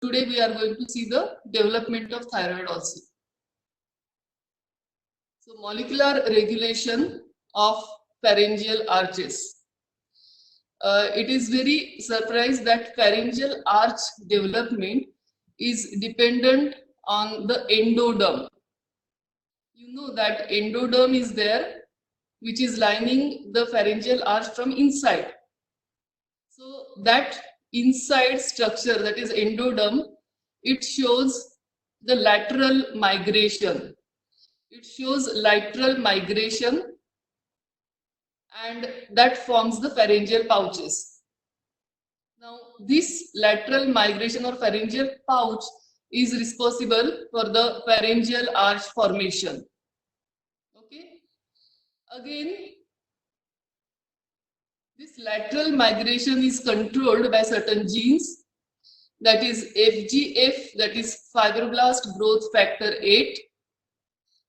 today we are going to see the development of thyroid also. So molecular regulation of pharyngeal arches. It is very surprised that pharyngeal arch development is dependent on the endoderm. You know that endoderm is there, which is lining the pharyngeal arch from inside. So that inside structure, that is endoderm, it shows the lateral migration. It shows lateral migration, and that forms the pharyngeal pouches. Now, this lateral migration or pharyngeal pouch is responsible for the pharyngeal arch formation. Okay. Again, this lateral migration is controlled by certain genes, that is FGF, that is fibroblast growth factor 8,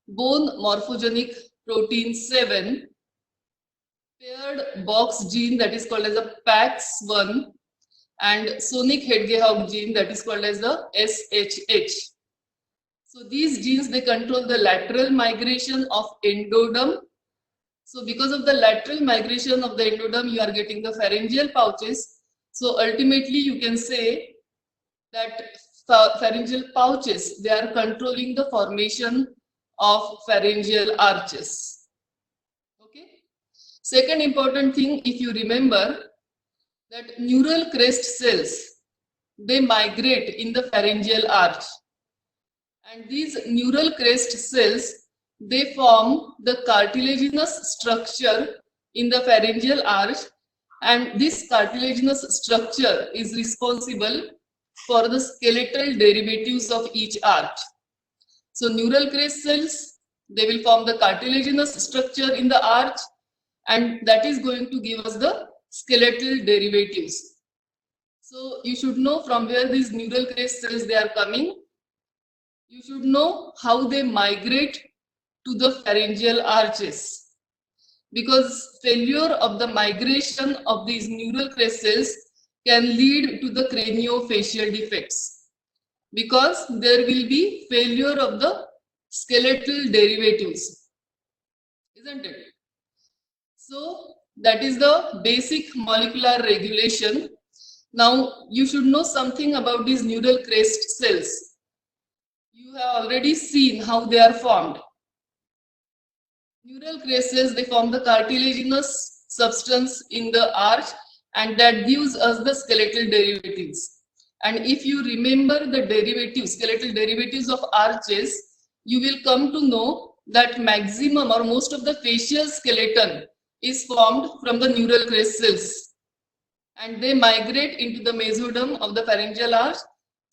bone morphogenic protein 7, paired box gene that is called as the PAX1, and sonic Hedgehog gene that is called as the SHH. So these genes, they control the lateral migration of endoderm. So because of the lateral migration of the endoderm, you are getting the pharyngeal pouches. So ultimately you can say that pharyngeal pouches, they are controlling the formation of pharyngeal arches. Okay. Second important thing, if you remember, that neural crest cells, they migrate in the pharyngeal arch, and these neural crest cells, they form the cartilaginous structure in the pharyngeal arch, and this cartilaginous structure is responsible for the skeletal derivatives of each arch. So neural crest cells, they will form the cartilaginous structure in the arch, and that is going to give us the skeletal derivatives. So you should know from where these neural crest cells, they are coming. You should know how they migrate to the pharyngeal arches, because failure of the migration of these neural crest cells can lead to the craniofacial defects, because there will be failure of the skeletal derivatives, isn't it? So that is the basic molecular regulation. Now you should know something about these neural crest cells. You have already seen how they are formed. Neural crest cells, they form the cartilaginous substance in the arch, and that gives us the skeletal derivatives. And if you remember the derivatives, skeletal derivatives of arches, you will come to know that maximum or most of the facial skeleton is formed from the neural crest cells, and they migrate into the mesoderm of the pharyngeal arch,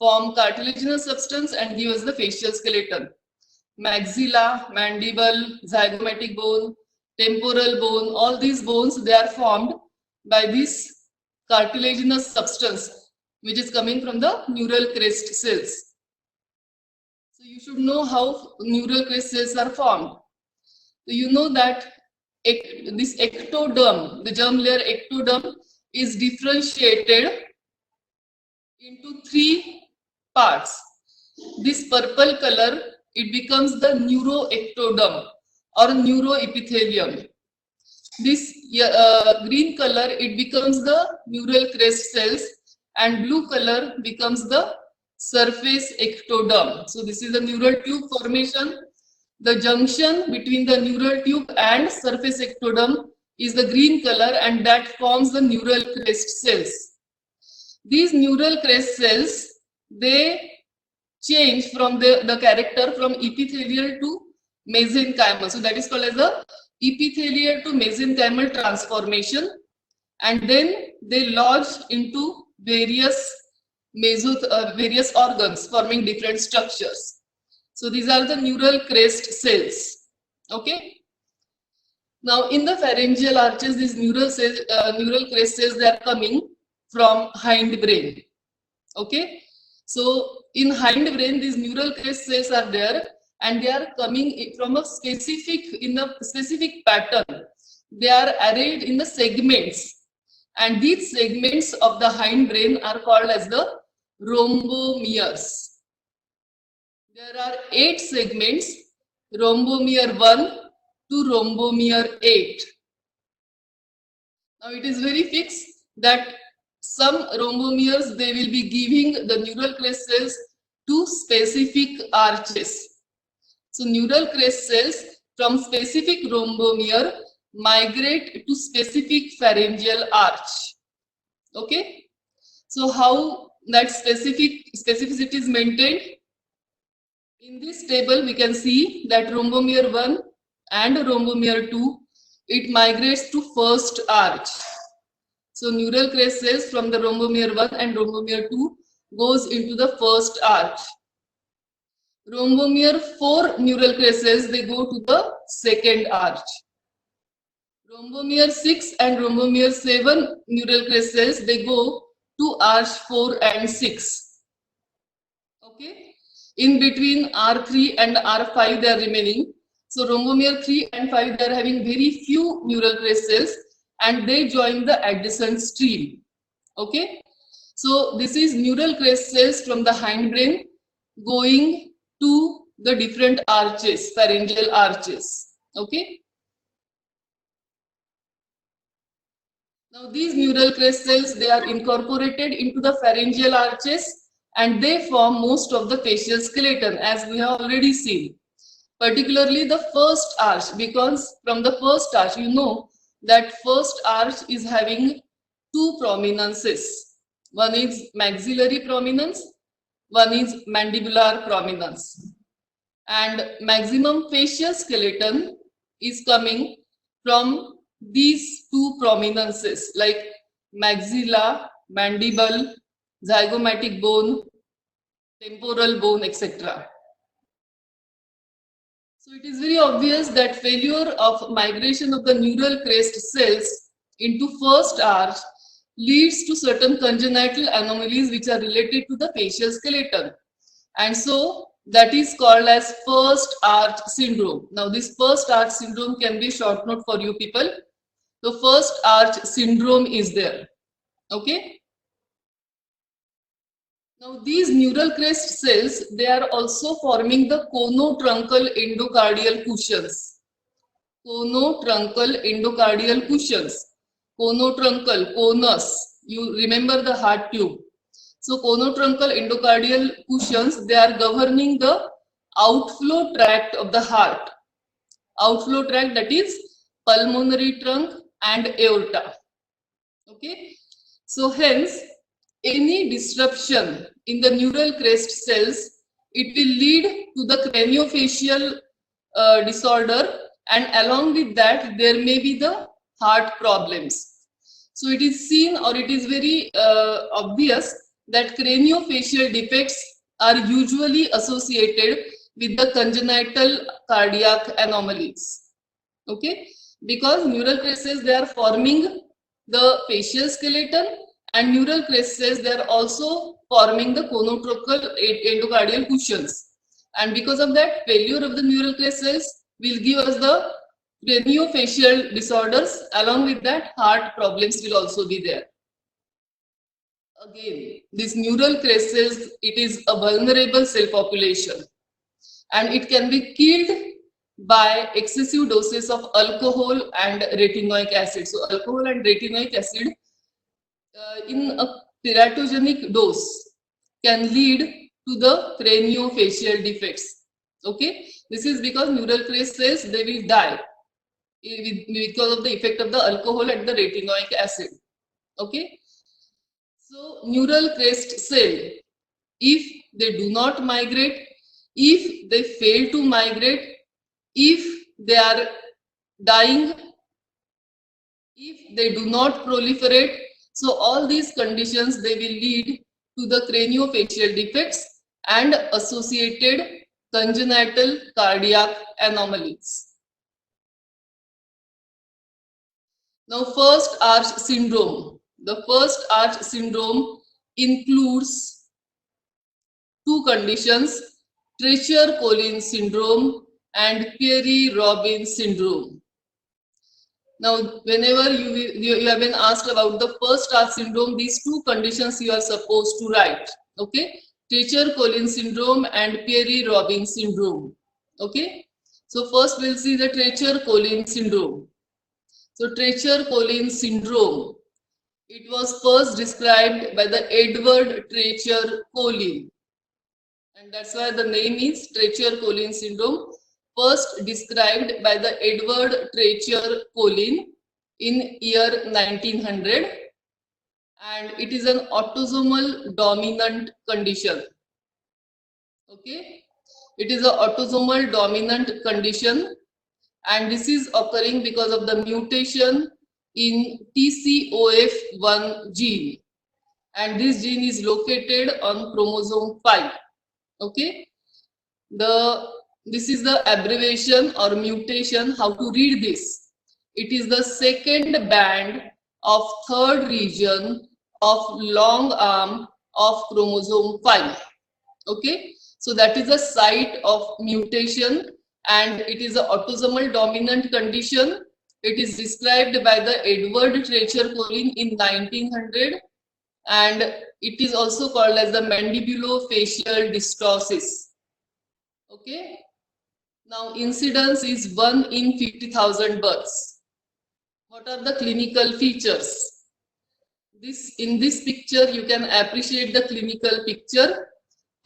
form cartilaginous substance, and give us the facial skeleton. Maxilla, mandible, zygomatic bone, temporal bone, all these bones, they are formed by this cartilaginous substance which is coming from the neural crest cells. So you should know how neural crest cells are formed. So you know that this ectoderm, the germ layer ectoderm, is differentiated into 3 parts. This purple color, it becomes the neuroectoderm or neuroepithelium. This green color, it becomes the neural crest cells, and blue color becomes the surface ectoderm. So this is the neural tube formation. The junction between the neural tube and surface ectoderm is the green color, and that forms the neural crest cells. These neural crest cells, they change from the character from epithelial to mesenchymal. So that is called as the epithelial to mesenchymal transformation, and then they lodge into various organs, forming different structures. So these are the neural crest cells. Okay. Now in the pharyngeal arches, these neural crest cells, they are coming from hindbrain. Okay. So in hindbrain, these neural crest cells are there, and they are coming from a specific pattern. They are arrayed in the segments, and these segments of the hindbrain are called as the rhombomeres. There are 8 segments, rhombomere 1 to rhombomere 8. Now it is very fixed that some rhombomeres, they will be giving the neural crest cells to specific arches. So neural crest cells from specific rhombomere migrate to specific pharyngeal arch. Okay. So how that specificity is maintained? In this table, we can see that rhombomere 1 and rhombomere 2, it migrates to first arch. So neural crest cells from the rhombomere 1 and rhombomere 2 goes into the first arch. Rhombomere 4 neural crest cells, they go to the second arch. Rhombomere 6 and rhombomere 7 neural crest cells, they go to arch 4 and 6. Okay. In between R3 and R5, they are remaining. So rhombomere 3 and 5, they are having very few neural crest cells and they join the adjacent stream. Okay. So this is neural crest cells from the hindbrain going to the different arches, pharyngeal arches. Okay. Now these neural crest cells, they are incorporated into the pharyngeal arches and they form most of the facial skeleton, as we have already seen. Particularly the first arch, because from the first arch, you know that first arch is having two prominences. One is maxillary prominence, one is mandibular prominence. And maximum facial skeleton is coming from these two prominences like maxilla, mandible, zygomatic bone, temporal bone, etc. So it is very obvious that failure of migration of the neural crest cells into first arch leads to certain congenital anomalies which are related to the facial skeleton. And so that is called as first arch syndrome. Now this first arch syndrome can be short note for you people. The first arch syndrome is there. Okay. Now these neural crest cells, they are also forming the conotruncal endocardial cushions. Conotruncal endocardial cushions. Conotruncal, conus. You remember the heart tube. So conotruncal endocardial cushions, they are governing the outflow tract of the heart. Outflow tract, that is pulmonary trunk and aorta. Okay. So hence, any disruption in the neural crest cells, it will lead to the craniofacial disorder, and along with that there may be the heart problems. So it is seen, or it is very obvious that craniofacial defects are usually associated with the congenital cardiac anomalies. Okay, because neural crest cells, they are forming the facial skeleton, and neural crest cells, they are also forming the conotruncal endocardial cushions. And because of that, failure of the neural crest cells will give us the craniofacial disorders. Along with that, heart problems will also be there. Again, these neural crest cells, it is a vulnerable cell population and it can be killed by excessive doses of alcohol and retinoic acid. So alcohol and retinoic acid in a teratogenic dose can lead to the craniofacial defects. Okay, this is because neural crest cells, they will die because of the effect of the alcohol and the retinoic acid. Okay, so neural crest cell, if they do not migrate, if they fail to migrate, if they are dying, if they do not proliferate, so all these conditions, they will lead to the craniofacial defects and associated congenital cardiac anomalies. Now first arch syndrome. The first arch syndrome includes two conditions, Treacher-Collins syndrome and Pierre-Robin syndrome. Now, whenever you have been asked about the first arch syndrome, these two conditions you are supposed to write. Okay, Treacher-Collins syndrome and Pierre-Robin syndrome. Okay, so first we'll see the Treacher-Collins syndrome. So Treacher-Collins syndrome, it was first described by the Edward Treacher-Collins, and that's why the name is Treacher-Collins syndrome, first described by the Edward Treacher-Collins in year 1900, and it is an autosomal dominant condition. Okay, it is an autosomal dominant condition, and this is occurring because of the mutation in TCOF1 gene, and this gene is located on chromosome 5. Okay, this is the abbreviation or mutation. How to read this? It is the second band of third region of long arm of chromosome 5. Okay, so that is the site of mutation, and it is an autosomal dominant condition. It is described by the Edward Treacher-Collins in 1900, and it is also called as the mandibulofacial dysostosis. Okay, now incidence is 1 in 50,000 births. What are the clinical features? In this picture you can appreciate the clinical picture.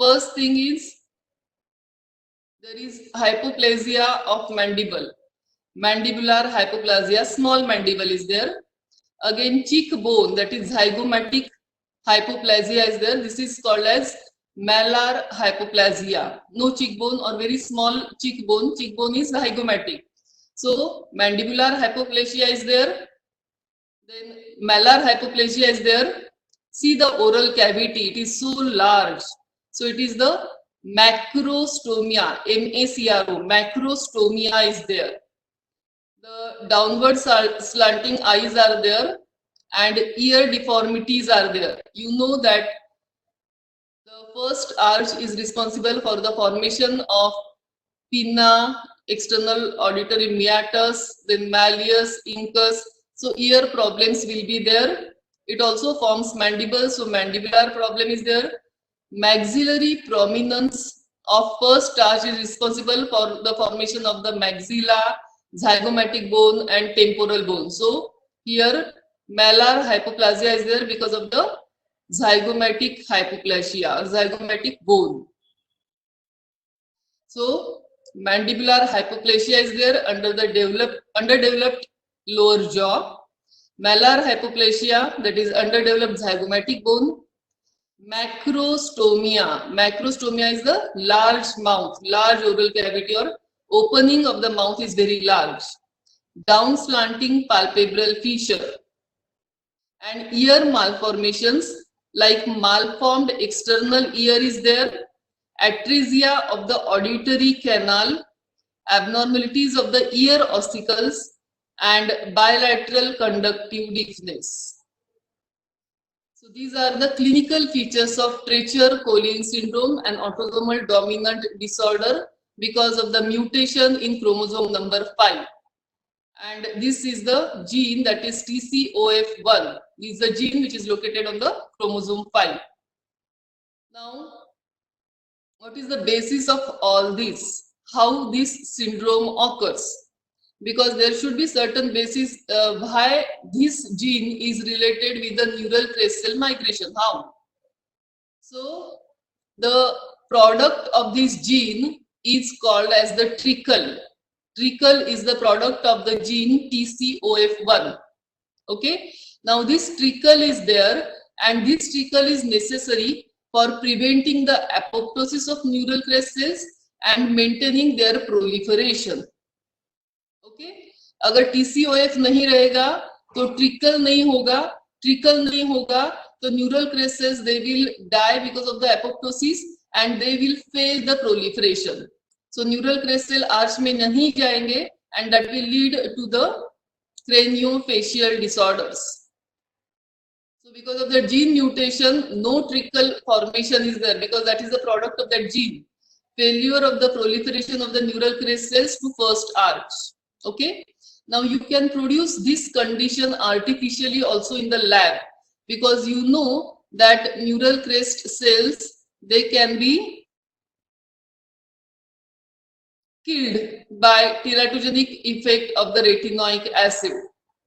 First thing is, there is hypoplasia of mandible, mandibular hypoplasia, small mandible is there. Again, cheekbone, that is zygomatic hypoplasia is there. This is called as malar hypoplasia. No cheekbone or very small cheekbone. Cheekbone is zygomatic. So mandibular hypoplasia is there. Then malar hypoplasia is there. See the oral cavity, it is so large. So it is the macrostomia, M-A-C-R-O, macrostomia is there. The downward slanting eyes are there, and ear deformities are there. You know that the first arch is responsible for the formation of pinna, external auditory meatus, then malleus, incus. So ear problems will be there. It also forms mandible, so mandibular problem is there. Maxillary prominence of first arch is responsible for the formation of the maxilla, zygomatic bone and temporal bone. So here malar hypoplasia is there because of the zygomatic hypoplasia or zygomatic bone. So mandibular hypoplasia is there under the underdeveloped lower jaw. Malar hypoplasia, that is underdeveloped zygomatic bone. Macrostomia. Macrostomia is the large mouth, large oral cavity or opening of the mouth is very large. Down slanting palpebral fissure. And ear malformations like malformed external ear is there. Atresia of the auditory canal. Abnormalities of the ear ossicles and bilateral conductive deafness. So these are the clinical features of Treacher-Collins syndrome, an autosomal dominant disorder because of the mutation in chromosome number 5. And this is the gene, that is TCOF1. This is the gene which is located on the chromosome 5. Now, what is the basis of all this? How this syndrome occurs? Because there should be certain basis why this gene is related with the neural crest cell migration. How? So the product of this gene is called as the trickle. Trickle is the product of the gene TCOF1. Okay. Now this trickle is there, and this trickle is necessary for preventing the apoptosis of neural crest cells and maintaining their proliferation. Okay, अगर TCOF नहीं रहेगा तो trickle नहीं होगा, trickle नहीं होगा तो neural crest cells they will die because of the apoptosis and they will fail the proliferation. So neural crest cell arch में नहीं जाएंगे and that will lead to the craniofacial disorders. So because of the gene mutation, no trickle formation is there because that is the product of that gene. Failure of the proliferation of the neural crest cells to first arch. Okay. Now you can produce this condition artificially also in the lab because you know that neural crest cells, they can be killed by teratogenic effect of the retinoic acid.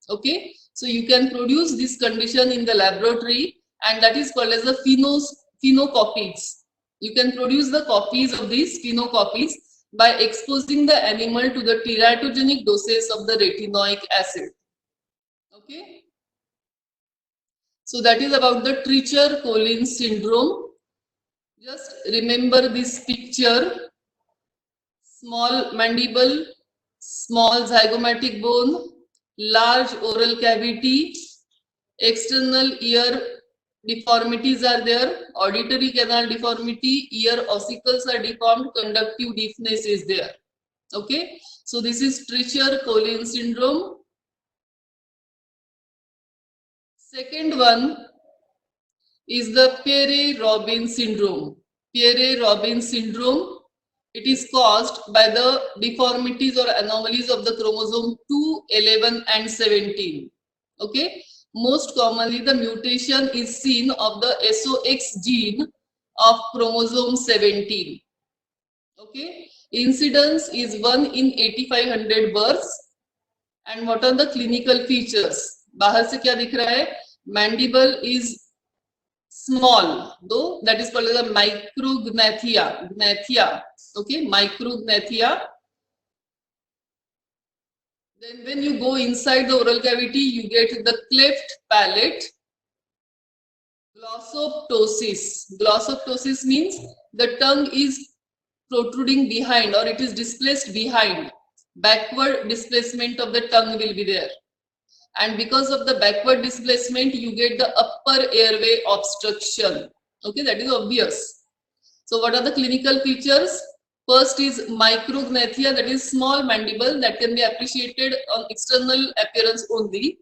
Okay, so you can produce this condition in the laboratory, and that is called as the phenocopies. You can produce the copies of these phenocopies by exposing the animal to the teratogenic doses of the retinoic acid. Okay, so that is about the Treacher-Collins syndrome. Just remember this picture: small mandible, small zygomatic bone, large oral cavity, external ear deformities are there, auditory canal deformity, ear ossicles are deformed, conductive deafness is there. Okay, so this is Treacher-Collins syndrome. Second one is the Pierre-Robin syndrome. Pierre-Robin syndrome, it is caused by the deformities or anomalies of the chromosome 2, 11 and 17. Okay, most commonly the mutation is seen of the SOX gene of chromosome 17. Okay, incidence is 1 in 8500 births. And what are the clinical features? बाहर से क्या दिख रहा है? Mandible is small, though that is called as a micrognathia. Okay, micrognathia. Then when you go inside the oral cavity, you get the cleft palate. Glossoptosis. Glossoptosis means the tongue is protruding behind, or it is displaced behind. Backward displacement of the tongue will be there. And because of the backward displacement, you get the upper airway obstruction. Okay, that is obvious. So what are the clinical features? First is micrognathia, that is small mandible that can be appreciated on external appearance only.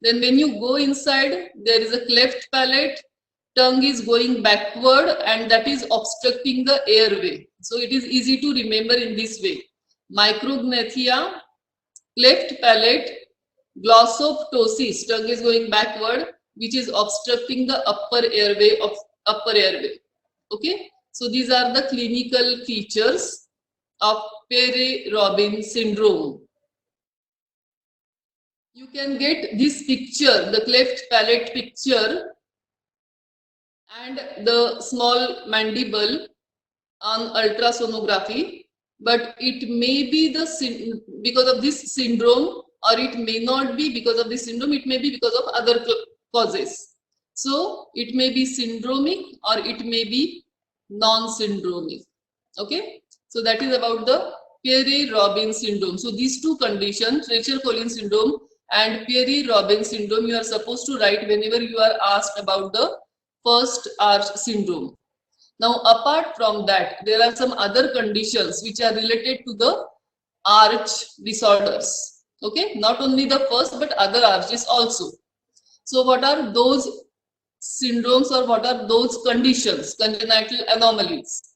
Then when you go inside, there is a cleft palate, tongue is going backward, and that is obstructing the airway. So it is easy to remember in this way: micrognathia, cleft palate, glossoptosis, tongue is going backward, which is obstructing the upper airway of upper airway. Okay, so these are the clinical features of Pierre-Robin syndrome. You can get this picture, the cleft palate picture and the small mandible, on ultrasonography, but it may be the because of this syndrome, or it may not be because of this syndrome. It may be because of other causes. So it may be syndromic or it may be non-syndromic. Okay, so that is about the Pierre-Robin syndrome. So these two conditions, Treacher-Collins syndrome and Pierre-Robin syndrome, you are supposed to write whenever you are asked about the first arch syndrome. Now, apart from that, there are some other conditions which are related to the arch disorders. Okay, not only the first but other arches also. So what are those syndromes, or what are those conditions, congenital anomalies?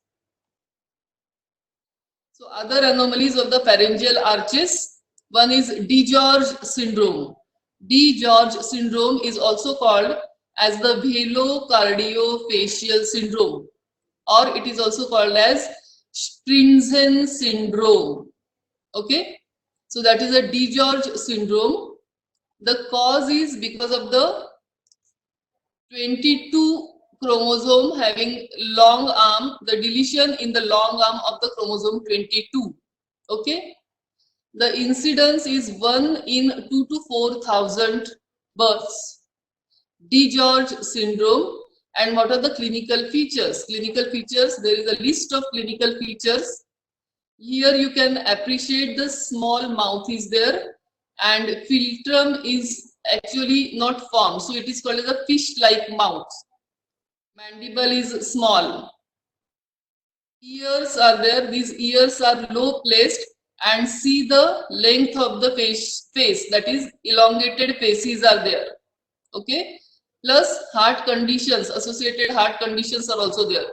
So other anomalies of the pharyngeal arches, one is DiGeorge syndrome. DiGeorge syndrome is also called as the velocardiofacial syndrome, or it is also called as Strinzen syndrome. Okay, so that is a DiGeorge syndrome. The cause is because of the 22 chromosome having long arm, the deletion in the long arm of the chromosome 22. Okay, the incidence is 1 in 2 to 4,000 births. DiGeorge syndrome. And what are the clinical features? Clinical features, there is a list of clinical features. Here you can appreciate the small mouth is there, and philtrum is actually not formed, so it is called as a fish-like mouth. Mandible is small. Ears are there, these ears are low placed, and see the length of the face, that is elongated faces are there. Okay, plus heart conditions, associated heart conditions are also there.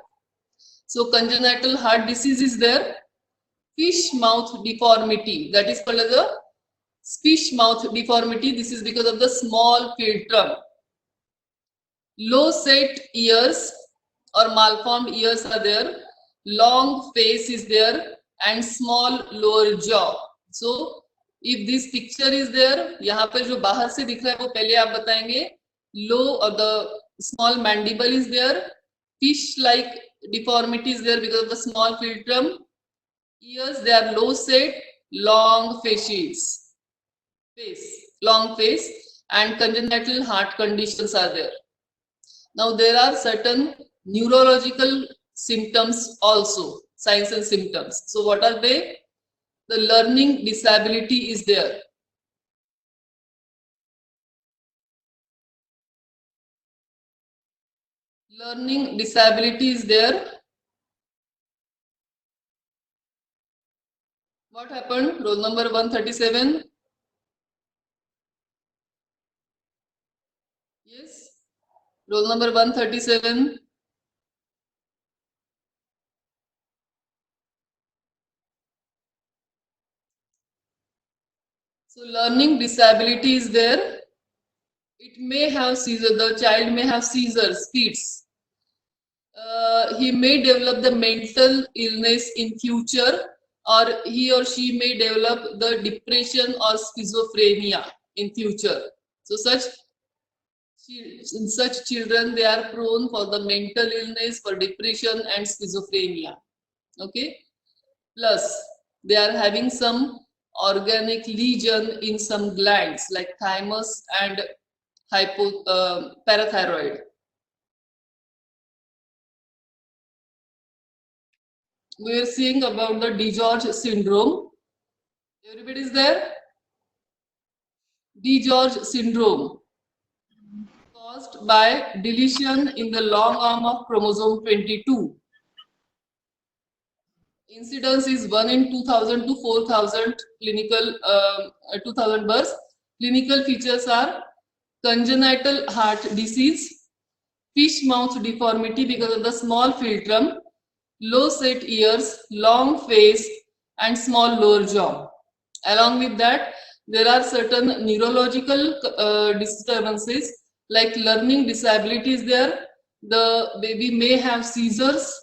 So congenital heart disease is there. Fish mouth deformity, that is called as a fish mouth deformity. This is because of the small philtrum. Low set ears or malformed ears are there. Long face is there and small lower jaw. So if this picture is there, यहाँ पर जो बाहर से दिख रहा है वो पहले आप बताएंगे. Low or the small mandible is there. Fish-like deformity is there because of the small philtrum. Ears, they are low set, long faces. Long face, and congenital heart conditions are there. Now there are certain neurological symptoms also, signs and symptoms. So what are they? The learning disability is there. Learning disability is there. What happened? Roll number 137. Yes. Roll number 137. So learning disability is there. It may have seizure. The child may have seizures, fits. He may develop the mental illness in future, or he or she may develop the depression or schizophrenia in future. So in such children, they are prone for the mental illness, for depression and schizophrenia. Okay. Plus, they are having some organic lesion in some glands like thymus and parathyroid. We are seeing about the DiGeorge syndrome. Everybody is there? DiGeorge syndrome, caused by deletion in the long arm of chromosome 22. Incidence is 1 in 2000 to 4000 clinical 2000 births. Clinical features are congenital heart disease, fish mouth deformity because of the small philtrum, low set ears, long face, and small lower jaw. Along with that, there are certain neurological disturbances like learning disabilities there. The baby may have seizures.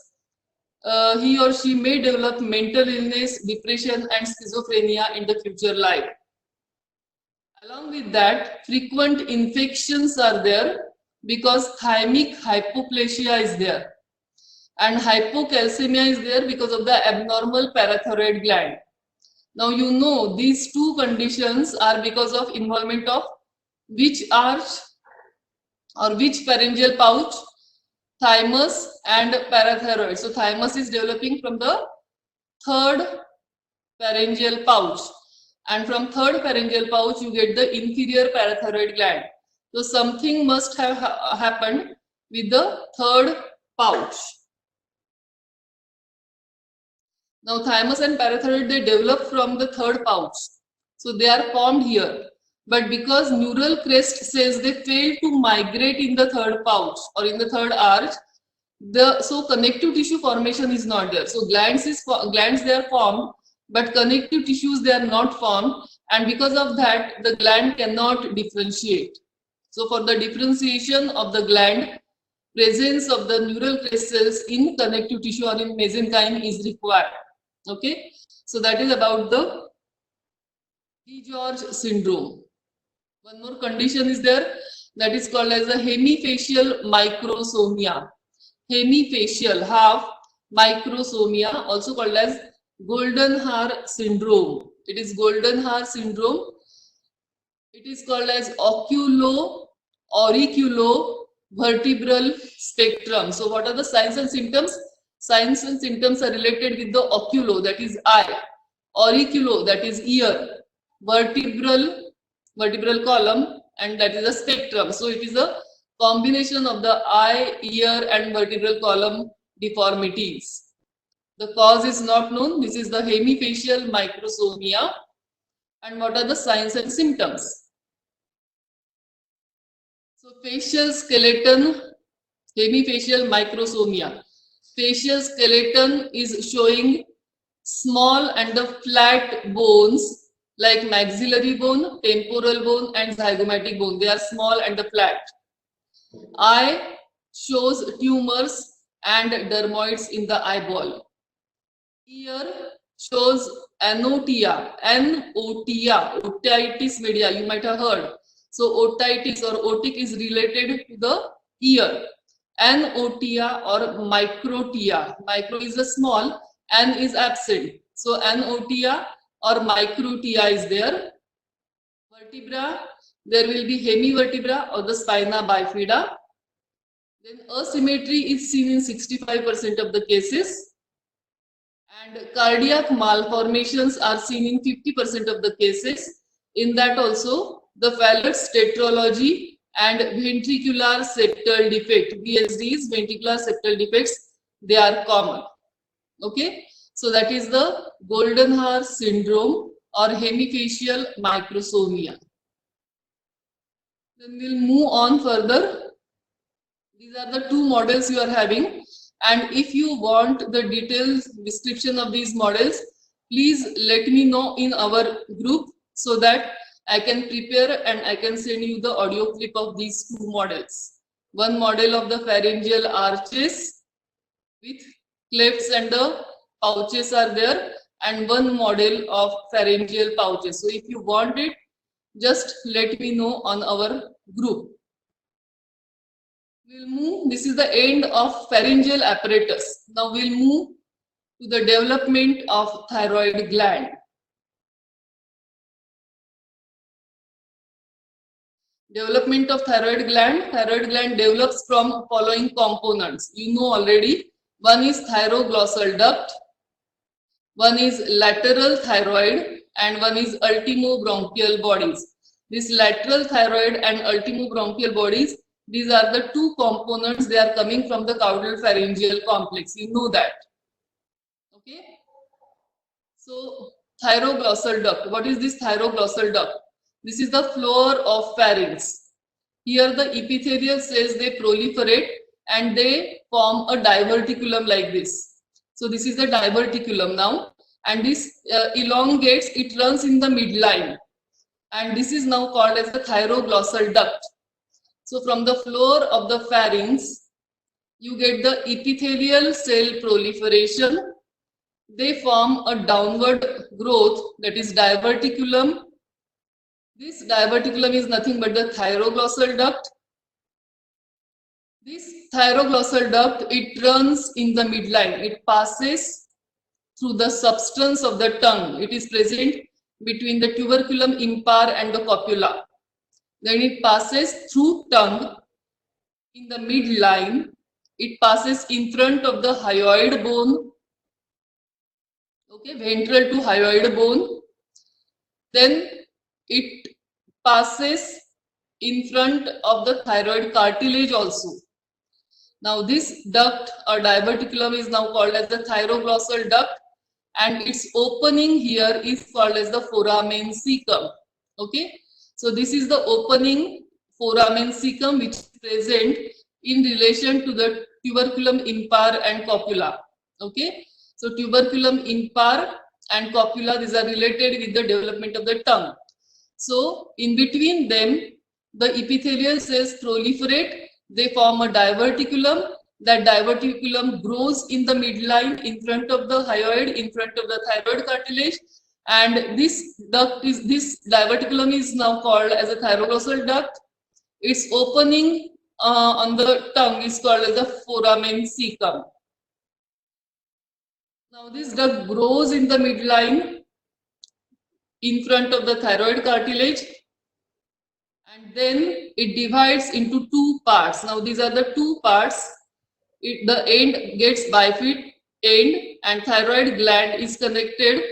He or she may develop mental illness, depression, and schizophrenia in the future life. Along with that, frequent infections are there because thymic hypoplasia is there. And hypocalcemia is there because of the abnormal parathyroid gland. Now you know these two conditions are because of involvement of which arch or which pharyngeal pouch? Thymus and parathyroid. So thymus is developing from the third pharyngeal pouch, and from third pharyngeal pouch you get the inferior parathyroid gland. So something must have happened with the third pouch. Now thymus and parathyroid, they develop from the third pouch. So they are formed here. But because neural crest cells, they fail to migrate in the third pouch or in the third arch, so connective tissue formation is not there. So glands they are formed, but connective tissues they are not formed, and because of that the gland cannot differentiate. So for the differentiation of the gland, presence of the neural crest cells in connective tissue or in mesenchyme is required. Okay, so that is about the DiGeorge syndrome. One more condition is there, that is called as a hemifacial microsomia. Hemifacial half microsomia, also called as Goldenhar syndrome. It is Goldenhar syndrome. It is called as oculo-auriculo-vertebral spectrum. So what are the signs and symptoms? Signs and symptoms are related with the oculo, that is eye, auriculo, that is ear, vertebral column, and that is a spectrum. So it is a combination of the eye, ear, and vertebral column deformities. The cause is not known. This is the hemifacial microsomia. And what are the signs and symptoms? So facial skeleton, hemifacial microsomia. Facial skeleton is showing small and the flat bones like maxillary bone, temporal bone, and zygomatic bone. They are small and the flat. Eye shows tumors and dermoids in the eyeball. Ear shows anotia, N-O-T-A, otitis media, you might have heard. So otitis or otic is related to the ear. Anotia or microtia. Micro is a small, N is absent. So anotia or microtia is there. Vertebra, there will be hemivertebra or the spina bifida. Then asymmetry is seen in 65% of the cases. And cardiac malformations are seen in 50% of the cases. In that also, the Fallot's tetralogy and ventricular septal defect, VSDs, ventricular septal defects, they are common. Okay, so that is the Goldenhar syndrome or hemifacial microsomia. Then we'll move on further. These are the two models you are having. And if you want the detailed description of these models, please let me know in our group so that I can prepare and I can send you the audio clip of these two models. One model of the pharyngeal arches with clefts and the pouches are there, and one model of pharyngeal pouches. So if you want it, just let me know on our group. We'll move, this is the end of pharyngeal apparatus. Now we'll move to the development of thyroid gland. Development of thyroid gland develops from following components. You know already, one is thyroglossal duct, one is lateral thyroid, and one is ultimobronchial bodies. This lateral thyroid and ultimobronchial bodies, these are the two components, they are coming from the caudal pharyngeal complex. You know that. Okay. So thyroglossal duct. What is this thyroglossal duct? This is the floor of pharynx. Here the epithelial cells, they proliferate and they form a diverticulum like this. So this is the diverticulum now, and this elongates, it runs in the midline, and this is now called as the thyroglossal duct. So from the floor of the pharynx, you get the epithelial cell proliferation. They form a downward growth, that is diverticulum. This diverticulum is nothing but the thyroglossal duct. This thyroglossal duct, it runs in the midline. It passes through the substance of the tongue. It is present between the tuberculum impar and the copula. Then it passes through tongue in the midline. It passes in front of the hyoid bone. Okay, ventral to hyoid bone. Then it passes in front of the thyroid cartilage also. Now this duct or diverticulum is now called as the thyroglossal duct, and its opening here is called as the foramen cecum. Okay, so this is the opening foramen cecum which is present in relation to the tuberculum impar and copula. Okay, so tuberculum impar and copula, these are related with the development of the tongue. So in between them, the epithelial cells proliferate. They form a diverticulum. That diverticulum grows in the midline in front of the hyoid, in front of the thyroid cartilage, and this diverticulum is now called as a thyroglossal duct. Its opening on the tongue is called as the foramen cecum. Now this duct grows in the midline in front of the thyroid cartilage, and then it divides into two parts. Now these are the two parts. The end gets bifid end, and thyroid gland is connected.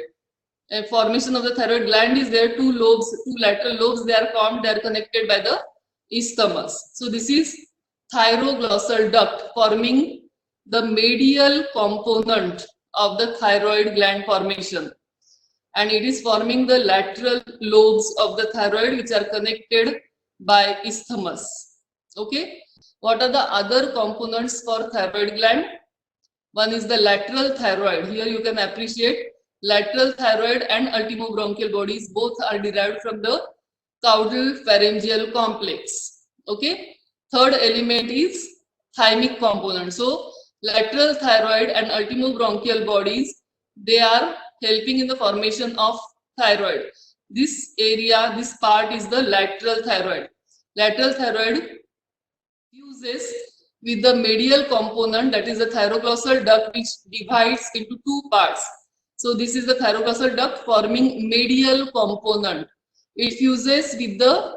A formation of the thyroid gland is there. Two lobes, two lateral lobes, they are formed. They are connected by the isthmus. So this is thyroglossal duct forming the medial component of the thyroid gland formation, and it is forming the lateral lobes of the thyroid which are connected by isthmus. Okay, what are the other components for thyroid gland? One is the lateral thyroid. Here you can appreciate lateral thyroid and ultimobronchial bodies, both are derived from the caudal pharyngeal complex. Okay, Third element is thymic component. So lateral thyroid and ultimobronchial bodies, they are helping in the formation of thyroid. This area, this part is the lateral thyroid. Lateral thyroid fuses with the medial component, that is the thyroglossal duct, which divides into two parts. So this is the thyroglossal duct forming medial component. It fuses with the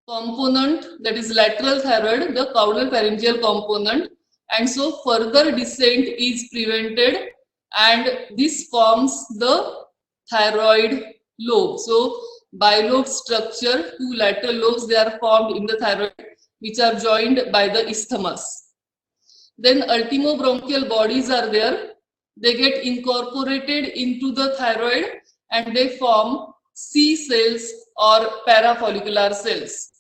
component, that is lateral thyroid, the caudal pharyngeal component, and so further descent is prevented, and this forms the thyroid lobe. So bilobe structure, two lateral lobes, they are formed in the thyroid, which are joined by the isthmus. Then ultimobronchial bodies are there. They get incorporated into the thyroid and they form C cells or parafollicular cells.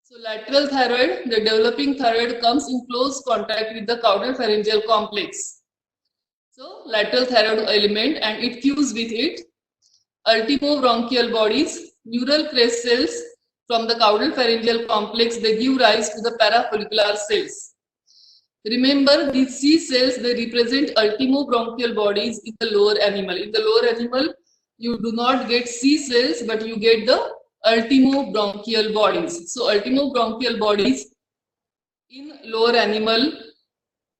So lateral thyroid, the developing thyroid comes in close contact with the caudal pharyngeal complex. So lateral thyroid element and it fuses with it. Ultimobronchial bodies, neural crest cells from the caudal pharyngeal complex, they give rise to the parafollicular cells. Remember, these C cells, they represent ultimobronchial bodies in the lower animal. In the lower animal, you do not get C cells, but you get the ultimobronchial bodies. So ultimobronchial bodies in lower animal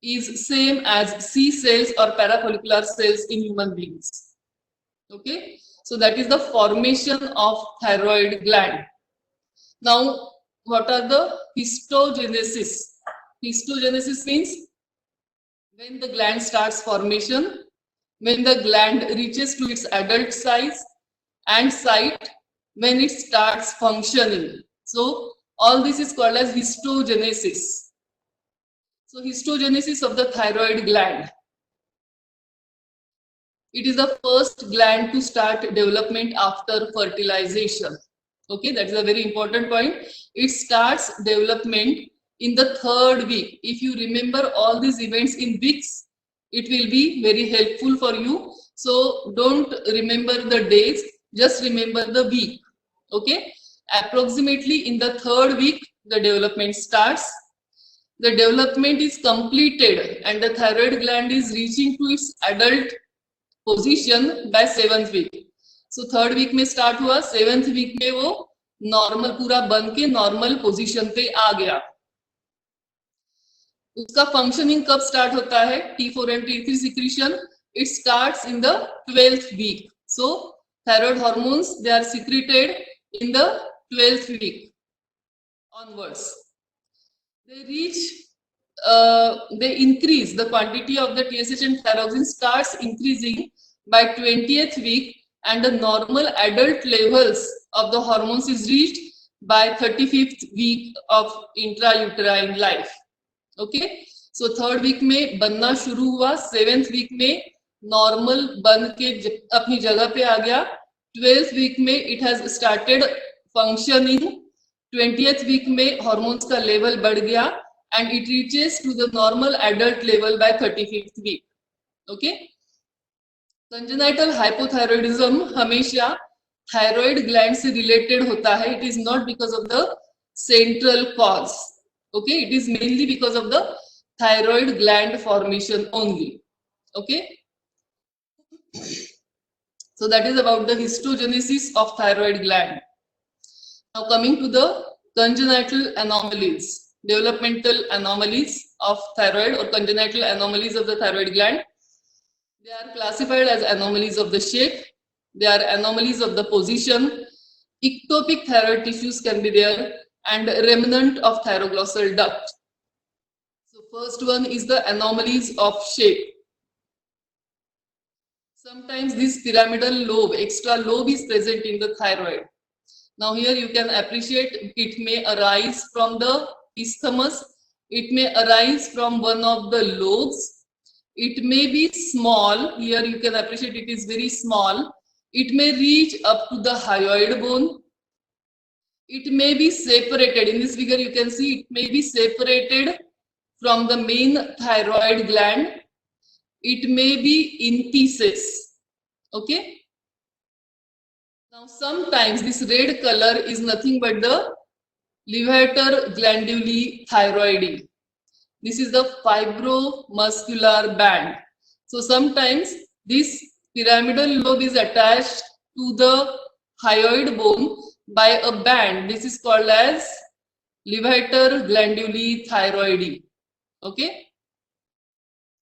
is same as C cells or parafollicular cells in human beings. Okay, so that is the formation of thyroid gland. Now, what are the histogenesis? Histogenesis means when the gland starts formation, when the gland reaches to its adult size, and site when it starts functioning. So all this is called as histogenesis. So histogenesis of the thyroid gland. It is the first gland to start development after fertilization. Okay, that is a very important point. It starts development in the third week. If you remember all these events in weeks, it will be very helpful for you. So don't remember the days, just remember the week. Okay, approximately in the third week, the development starts. The development is completed and the thyroid gland is reaching to its adult position by 7th week. So third week में start हुआ, 7th week में वो normal पूरा बन के normal position पे आ गया. उसका फंक्शनिंग कब स्टार्ट होता है? T4 and T3 secretion, it starts in the 12th week. So thyroid hormones, they are secreted in the 12th week onwards. They reach, they increase, the quantity of the TSH and thyroxine starts increasing by 20th week, and the normal adult levels of the hormones is reached by 35th week of intrauterine life. Okay, so third week में बनना शुरू हुआ, 7th week में normal बन के अपनी जगह पे आ गया, 12th week में it has started functioning, 20th week में hormones का level बढ़ गया and it reaches to the normal adult level by 35th week. Okay, congenital hypothyroidism हमेशा thyroid gland से related होता है, it is not because of the central cause. Okay, it is mainly because of the thyroid gland formation only. Okay, so that is about the histogenesis of thyroid gland. Now coming to the congenital anomalies, developmental anomalies of thyroid or congenital anomalies of the thyroid gland. They are classified as anomalies of the shape, they are anomalies of the position, ectopic thyroid tissues can be there, and remnant of thyroglossal duct. So first one is the anomalies of shape. Sometimes this pyramidal lobe, extra lobe is present in the thyroid. Now here you can appreciate it may arise from the isthmus, it may arise from one of the lobes, it may be small, here you can appreciate it is very small, it may reach up to the hyoid bone, it may be separated, in this figure you can see it may be separated from the main thyroid gland, it may be in pieces. Okay, now sometimes this red color is nothing but the levator glanduli thyroidi. This is the fibromuscular band. So sometimes this pyramidal lobe is attached to the hyoid bone by a band. This is called as levator glanduli thyroidi. Okay.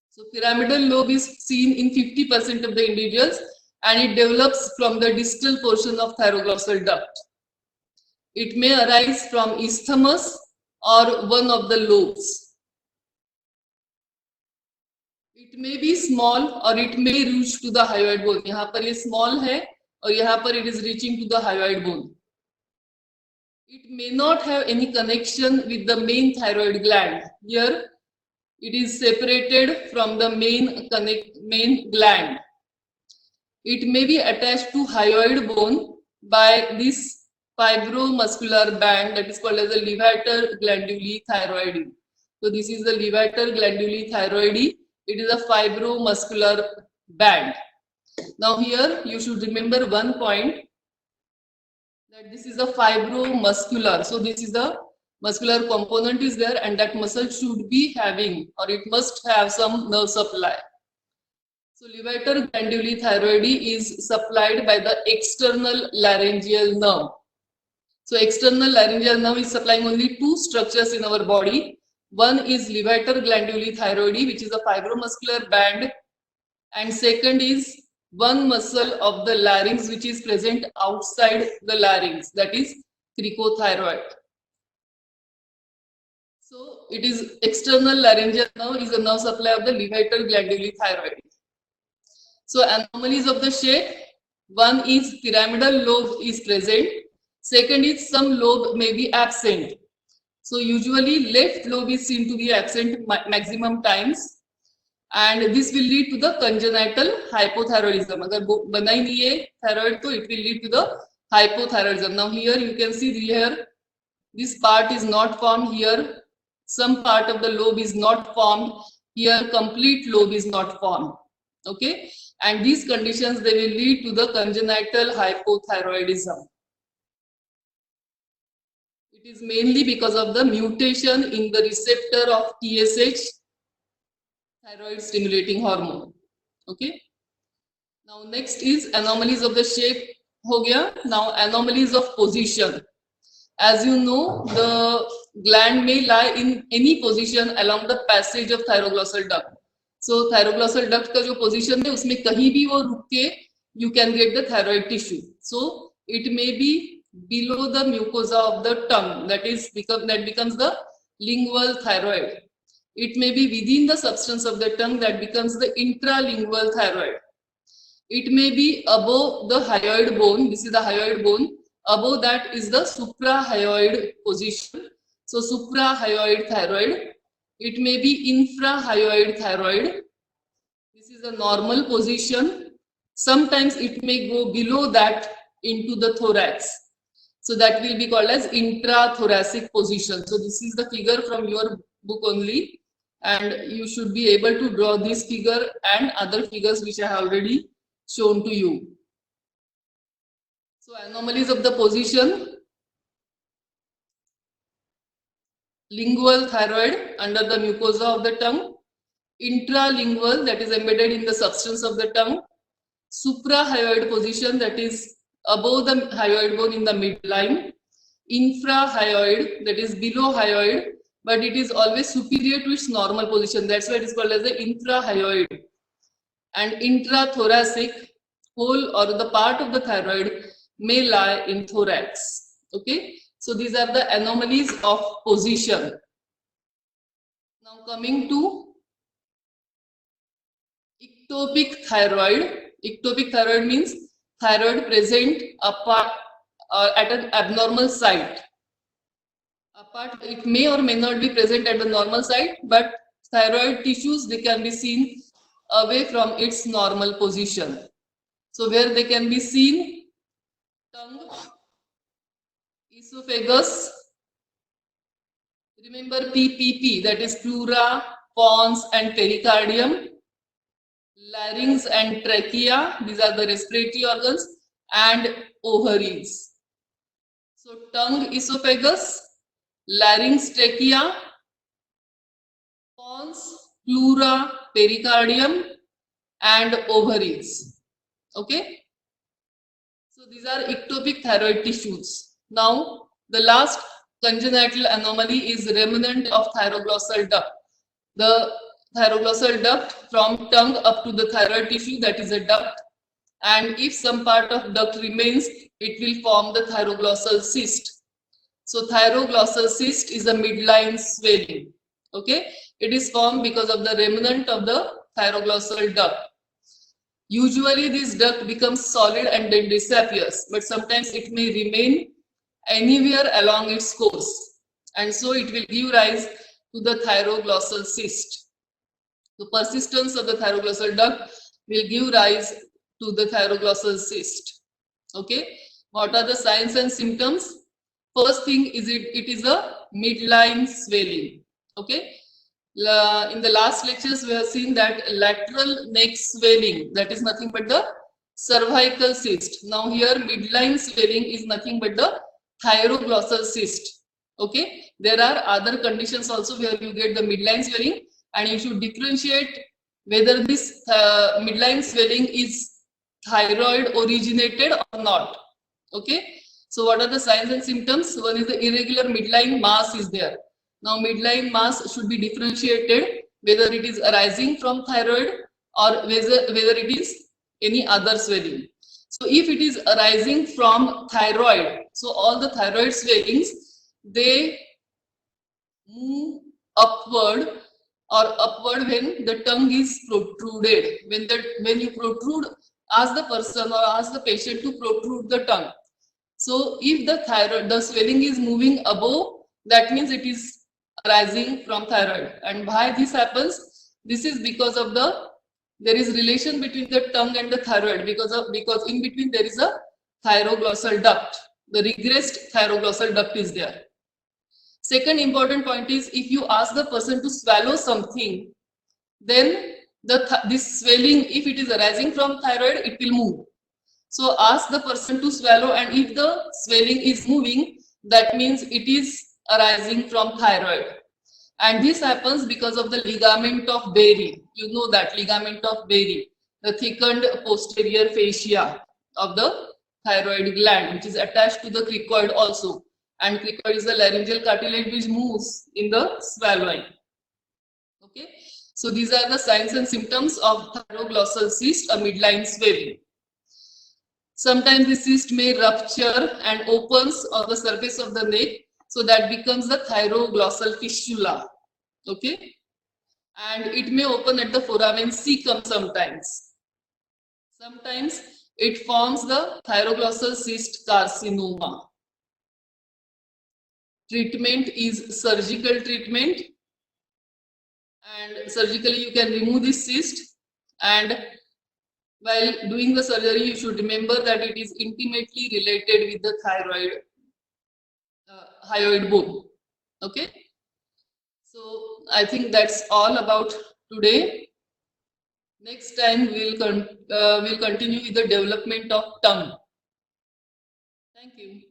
So pyramidal lobe is seen in 50% of the individuals and it develops from the distal portion of thyroglossal duct. It may arise from isthmus or one of the lobes. It may be small or it may reach to the hyoid bone. यहाँ पर ये small है और यहाँ पर it is reaching to the hyoid bone. It may not have any connection with the main thyroid gland. Here it is separated from the main gland. It may be attached to hyoid bone by this fibromuscular band that is called as the levator glanduli thyroidi. So this is the levator glanduli thyroidi. It is a fibromuscular band. Now here you should remember one point, that this is a fibromuscular. So this is the muscular component is there and that muscle should be having or it must have some nerve supply. So levator glanduli thyroidi is supplied by the external laryngeal nerve. So external laryngeal nerve is supplying only two structures in our body. One is levator glanduli thyroidi, which is a fibromuscular band, and second is one muscle of the larynx which is present outside the larynx, that is cricothyroid. So it is external laryngeal nerve is a nerve supply of the levator glanduli thyroidi. So anomalies of the shape, one is pyramidal lobe is present, second is some lobe may be absent. So usually left lobe is seen to be absent maximum times and this will lead to the congenital hypothyroidism. Agar bana hi nahi hai thyroid, to it will lead to the hypothyroidism. Now here you can see here this part is not formed, here some part of the lobe is not formed, here complete lobe is not formed. Okay, and these conditions they will lead to the congenital hypothyroidism. It is mainly because of the mutation in the receptor of TSH, thyroid stimulating hormone. Okay. Now next is anomalies of the shape. Ho gaya. Now anomalies of position. As you know, the gland may lie in any position along the passage of thyroglossal duct. So thyroglossal duct का जो position है उसमें कहीं भी वो रुक के you can get the thyroid tissue. So it may be below the mucosa of the tongue, that becomes the lingual thyroid. It may be within the substance of the tongue, that becomes the intralingual thyroid. It may be above the hyoid bone. This is the hyoid bone. Above that is the suprahyoid position. So suprahyoid thyroid. It may be infrahyoid thyroid. This is a normal position. Sometimes it may go below that into the thorax. So that will be called as intrathoracic position. So this is the figure from your book only, and you should be able to draw this figure and other figures which I have already shown to you. So anomalies of the position: lingual thyroid under the mucosa of the tongue, intralingual, that is embedded in the substance of the tongue, suprahyoid position, that is above the hyoid bone in the midline, infrahyoid, that is below hyoid, but it is always superior to its normal position. That's why it is called as the infrahyoid. And intrathoracic, whole or the part of the thyroid may lie in thorax. Okay, so these are the anomalies of position. Now coming to ectopic thyroid. Ectopic thyroid means thyroid present apart at an abnormal site. It may or may not be present at the normal site, but thyroid tissues, they can be seen away from its normal position. So where they can be seen: tongue, esophagus, remember PPP, that is pleura, pons and pericardium, larynx and trachea, these are the respiratory organs, and ovaries. So tongue, esophagus, larynx, trachea, pons, pleura, pericardium, and ovaries. Okay. So these are ectopic thyroid tissues. Now the last congenital anomaly is remnant of thyroglossal duct. The thyroglossal duct from tongue up to the thyroid tissue, that is a duct, and if some part of duct remains, it will form the thyroglossal cyst. So thyroglossal cyst is a midline swelling. Okay, it is formed because of the remnant of the thyroglossal duct. Usually this duct becomes solid and then disappears, but sometimes it may remain anywhere along its course, and so it will give rise to the thyroglossal cyst. The persistence of the thyroglossal duct will give rise to the thyroglossal cyst. Okay, what are the signs and symptoms? First thing is it is a midline swelling. Okay, in the last lectures we have seen that lateral neck swelling, that is nothing but the cervical cyst. Now here midline swelling is nothing but the thyroglossal cyst. Okay, there are other conditions also where you get the midline swelling, and you should differentiate whether this midline swelling is thyroid originated or not. Okay, so what are the signs and symptoms? One is the irregular midline mass is there. Now midline mass should be differentiated whether it is arising from thyroid or whether it is any other swelling. So if it is arising from thyroid, so all the thyroid swellings, they move upward when the tongue is protruded. When you protrude, ask the person or ask the patient to protrude the tongue. So if the swelling is moving above, that means it is arising from thyroid. And why this happens? This is because of there is relation between the tongue and the thyroid, because in between there is a thyroglossal duct. The regressed thyroglossal duct is there. Second important point is, if you ask the person to swallow something, then this swelling, if it is arising from thyroid, it will move. So ask the person to swallow, and if the swelling is moving, that means it is arising from thyroid. And this happens because of the ligament of Berry. You know that ligament of Berry, the thickened posterior fascia of the thyroid gland, which is attached to the cricoid also. And cricoid is the laryngeal cartilage which moves in the swallowing. Okay, so these are the signs and symptoms of thyroglossal cyst, a midline swelling. Sometimes the cyst may rupture and opens on the surface of the neck, so that becomes the thyroglossal fistula. Okay, and it may open at the foramen cecum sometimes. Sometimes it forms the thyroglossal cyst carcinoma. Treatment is surgical treatment, and surgically you can remove this cyst, and while doing the surgery you should remember that it is intimately related with the hyoid bone. Okay, so I think that's all about today. Next time we'll continue with the development of tongue. Thank you.